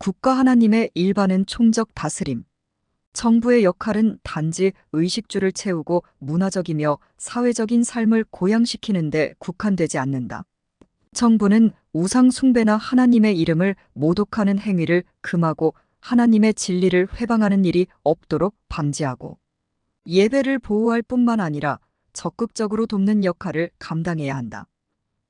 국가 하나님의 일반은 총적 다스림. 정부의 역할은 단지 의식주를 채우고 문화적이며 사회적인 삶을 고양시키는 데 국한되지 않는다. 정부는 우상 숭배나 하나님의 이름을 모독하는 행위를 금하고 하나님의 진리를 회방하는 일이 없도록 방지하고 예배를 보호할 뿐만 아니라 적극적으로 돕는 역할을 감당해야 한다.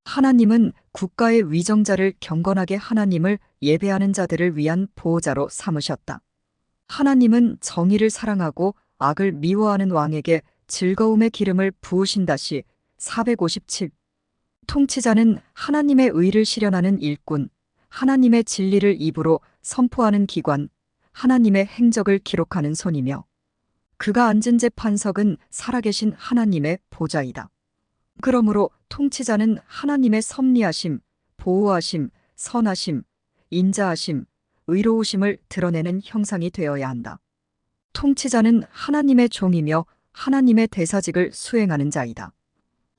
하나님은 국가의 위정자를 경건하게 하나님을 예배하는 자들을 위한 보호자로 삼으셨다. 하나님은 정의를 사랑하고 악을 미워하는 왕에게 즐거움의 기름을 부으신다시 457. 통치자는 하나님의 의를 실현하는 일꾼, 하나님의 진리를 입으로 선포하는 기관, 하나님의 행적을 기록하는 손이며 그가 앉은 재판석은 살아계신 하나님의 보좌이다. 그러므로 통치자는 하나님의 섭리하심, 보호하심, 선하심, 인자하심, 의로우심을 드러내는 형상이 되어야 한다. 통치자는 하나님의 종이며 하나님의 대사직을 수행하는 자이다.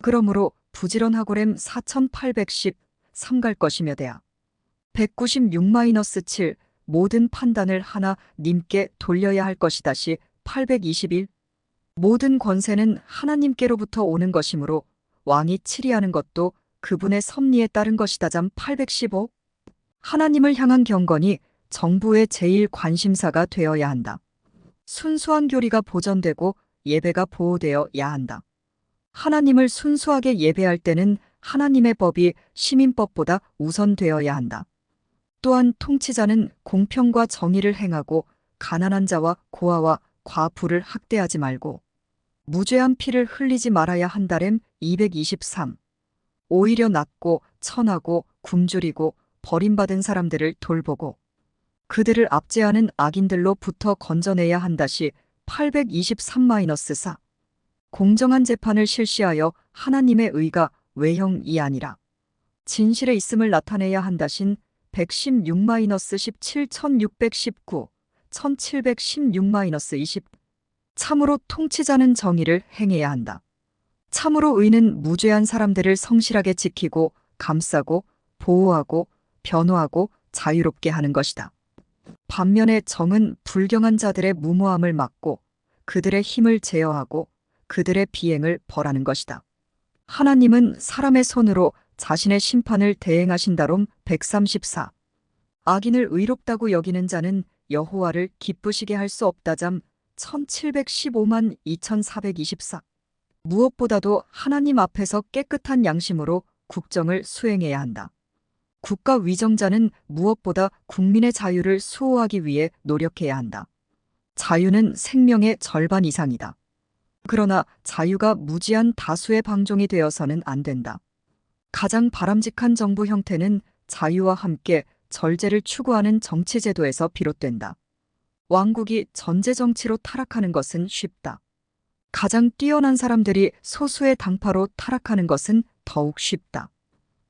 그러므로 부지런하고렘 4810 삼갈 것이며 대하 196-7 모든 판단을 하나님께 돌려야 할 것이다시 821 모든 권세는 하나님께로부터 오는 것이므로 왕이 치리하는 것도 그분의 섭리에 따른 것이다. 잠 815 하나님을 향한 경건이 정부의 제일 관심사가 되어야 한다. 순수한 교리가 보존되고 예배가 보호되어야 한다. 하나님을 순수하게 예배할 때는 하나님의 법이 시민법보다 우선되어야 한다. 또한 통치자는 공평과 정의를 행하고 가난한 자와 고아와 과부를 학대하지 말고 무죄한 피를 흘리지 말아야 한다렘 223 오히려 낮고 천하고 굶주리고 버림받은 사람들을 돌보고 그들을 압제하는 악인들로부터 건져내야 한다시 823-4 공정한 재판을 실시하여 하나님의 의가 외형이 아니라 진실에 있음을 나타내야 한다신 116-17 1619 1716-20 참으로 통치자는 정의를 행해야 한다. 참으로 의는 무죄한 사람들을 성실하게 지키고 감싸고 보호하고 변호하고 자유롭게 하는 것이다. 반면에 정은 불경한 자들의 무모함을 막고 그들의 힘을 제어하고 그들의 비행을 벌하는 것이다. 하나님은 사람의 손으로 자신의 심판을 대행하신다롬 134 악인을 의롭다고 여기는 자는 여호와를 기쁘시게 할 수 없다. 잠 1715-2424 무엇보다도 하나님 앞에서 깨끗한 양심으로 국정을 수행해야 한다. 국가 위정자는 무엇보다 국민의 자유를 수호하기 위해 노력해야 한다. 자유는 생명의 절반 이상이다. 그러나 자유가 무지한 다수의 방종이 되어서는 안 된다. 가장 바람직한 정부 형태는 자유와 함께 절제를 추구하는 정치제도에서 비롯된다. 왕국이 전제정치로 타락하는 것은 쉽다. 가장 뛰어난 사람들이 소수의 당파로 타락하는 것은 더욱 쉽다.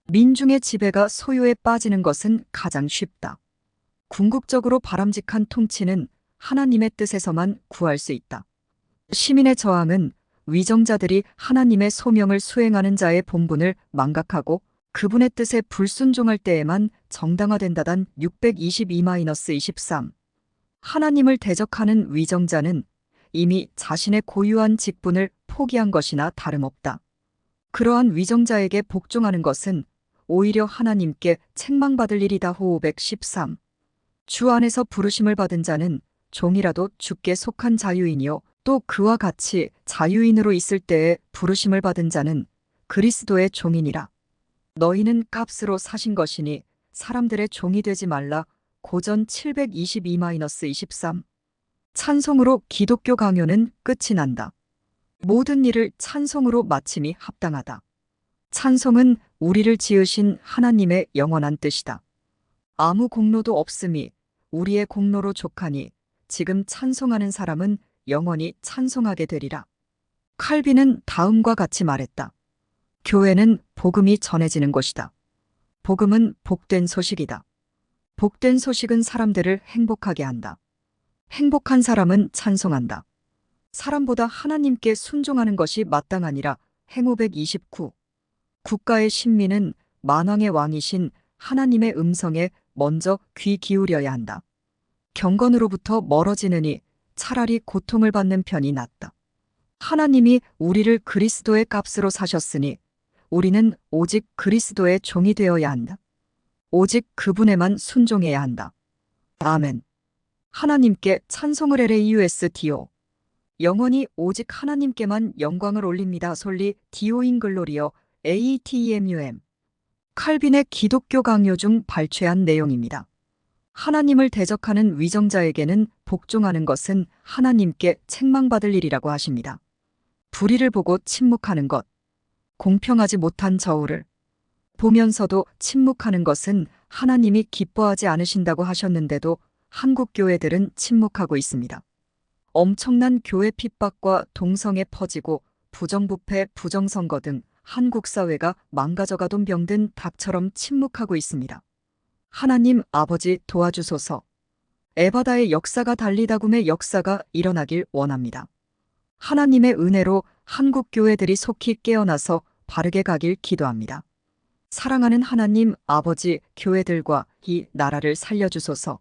민중의 지배가 소유에 빠지는 것은 가장 쉽다. 궁극적으로 바람직한 통치는 하나님의 뜻에서만 구할 수 있다. 시민의 저항은 위정자들이 하나님의 소명을 수행하는 자의 본분을 망각하고 그분의 뜻에 불순종할 때에만 정당화된다단 622-23 하나님을 대적하는 위정자는 이미 자신의 고유한 직분을 포기한 것이나 다름없다. 그러한 위정자에게 복종하는 것은 오히려 하나님께 책망받을 일이다. 호흡 113 주 안에서 부르심을 받은 자는 종이라도 주께 속한 자유인이요 또 그와 같이 자유인으로 있을 때에 부르심을 받은 자는 그리스도의 종이니라. 너희는 값으로 사신 것이니 사람들의 종이 되지 말라. 고전 722-23 찬송으로 기독교 강요는 끝이 난다. 모든 일을 찬송으로 마침이 합당하다. 찬송은 우리를 지으신 하나님의 영원한 뜻이다. 아무 공로도 없음이 우리의 공로로 족하니 지금 찬송하는 사람은 영원히 찬송하게 되리라. 칼빈은 다음과 같이 말했다. 교회는 복음이 전해지는 곳이다. 복음은 복된 소식이다. 복된 소식은 사람들을 행복하게 한다. 행복한 사람은 찬송한다. 사람보다 하나님께 순종하는 것이 마땅하니라. 행호 129 국가의 신민은 만왕의 왕이신 하나님의 음성에 먼저 귀 기울여야 한다. 경건으로부터 멀어지느니 차라리 고통을 받는 편이 낫다. 하나님이 우리를 그리스도의 값으로 사셨으니 우리는 오직 그리스도의 종이 되어야 한다. 오직 그분에만 순종해야 한다. 아멘. 하나님께 찬송을 LAUSDO. 영원히 오직 하나님께만 영광을 올립니다. 솔리 디오인 글로리어 ATEMUM. 칼빈의 기독교 강요 중 발췌한 내용입니다. 하나님을 대적하는 위정자에게는 복종하는 것은 하나님께 책망받을 일이라고 하십니다. 불의를 보고 침묵하는 것, 공평하지 못한 저울을 보면서도 침묵하는 것은 하나님이 기뻐하지 않으신다고 하셨는데도 한국 교회들은 침묵하고 있습니다. 엄청난 교회 핍박과 동성애 퍼지고 부정부패, 부정선거 등 한국 사회가 망가져가던 병든 닭처럼 침묵하고 있습니다. 하나님 아버지 도와주소서. 에바다의 역사가 달리다굼의 역사가 일어나길 원합니다. 하나님의 은혜로 한국 교회들이 속히 깨어나서 바르게 가길 기도합니다. 사랑하는 하나님 아버지, 교회들과 이 나라를 살려주소서.